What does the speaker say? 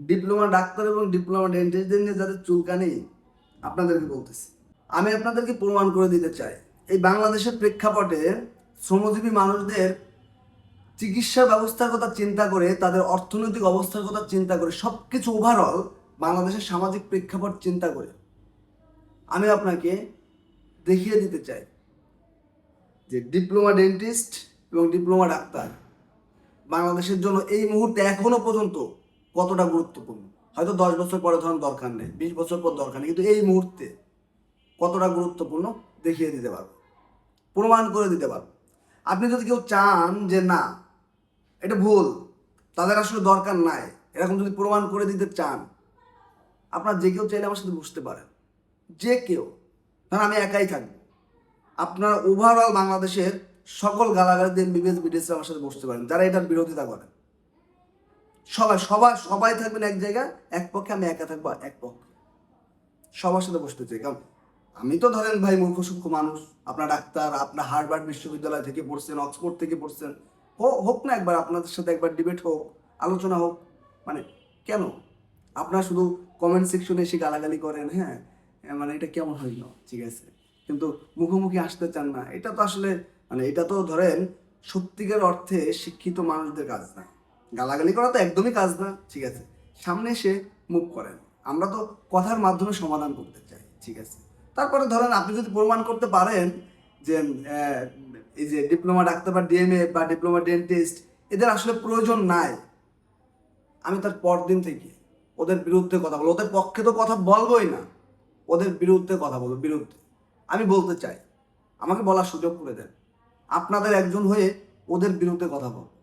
Diploma doctor এবং diploma ডেন্টিস্টদের নিয়ে যাদের চুলকানি, আপনাদেরকে বলতেছি, আমি আপনাদেরকে প্রমাণ করে দিতে চাই এই বাংলাদেশের প্রেক্ষাপটে শ্রমজীবী মানুষদের চিকিৎসা ব্যবস্থার কথা চিন্তা করে, তাদের অর্থনৈতিক অবস্থার কথা চিন্তা করে, সব কিছু ওভারঅল বাংলাদেশের সামাজিক প্রেক্ষাপট চিন্তা করে আমি আপনাকে দেখিয়ে দিতে চাই যে ডিপ্লোমা ডেন্টিস্ট এবং ডিপ্লোমা ডাক্তার বাংলাদেশের জন্য এই মুহূর্তে এখনো পর্যন্ত কতটা গুরুত্বপূর্ণ। হয়তো 10 বছর পরে ধরুন দরকার নেই, 20 বছর পর দরকার নেই, কিন্তু এই মুহূর্তে কতটা গুরুত্বপূর্ণ দেখিয়ে দিতে পারবো, প্রমাণ করে দিতে পারবো। আপনি যদি কেউ চান যে না এটা ভুল, তাদের আসলে দরকার নাই, এরকম যদি প্রমাণ করে দিতে চান, আপনার যে কেউ চাইলে আমার সাথে বুঝতে পারেন, যে কেউ। কারণ আমি একাই থাকবো, আপনার ওভারঅল বাংলাদেশের সকল গালাগালি দিন বিবিএস বিডিএস আমার সাথে বসতে পারেন যারা এটার বিরোধিতা করেন। সবাই সবাই সবাই থাকবেন এক জায়গায়, এক পক্ষে, আমি একা থাকবো এক পক্ষে। সবার সাথে বসতে চাই, কারণ আমি তো ধরেন ভাই মূর্খ সূক্ষ্ম মানুষ, আপনার ডাক্তার, আপনার হার্ভার্ড বিশ্ববিদ্যালয় থেকে পড়ছেন, অক্সফোর্ড থেকে পড়ছেন, হোক না একবার আপনাদের সাথে একবার ডিবেট হোক, আলোচনা হোক। মানে কেন আপনারা শুধু কমেন্ট সেকশনে এসে গালাগালি করেন? হ্যাঁ, মানে এটা কেমন হইল? ঠিক আছে, কিন্তু মুখোমুখি আসতে চান না। এটা তো আসলে মানে এটা তো ধরেন সত্যিকার অর্থে শিক্ষিত মানুষদের কাজ না। গালাগালি করা তো একদমই কাজ না। ঠিক আছে, সামনে এসে মুখ করেন, আমরা তো কথার মাধ্যমে সমাধান করতে চাই। ঠিক আছে, তারপরে ধরেন আপনি যদি প্রমাণ করতে পারেন যে এই যে ডিপ্লোমা ডাক্তার বা ডিএমএ বা ডিপ্লোমা ডেন্টিস্ট এদের আসলে প্রয়োজন নাই, আমি তার পরদিন থেকে ওদের বিরুদ্ধে কথা বলবো। ওদের পক্ষে তো কথা বলবোই না, ওদের বিরুদ্ধে কথা বলবো। বিরুদ্ধে আমি বলতে চাই, আমাকে বলার সুযোগ করে দেন, আপনাদের একজন হয়ে ওদের বিরুদ্ধে কথা বলবো।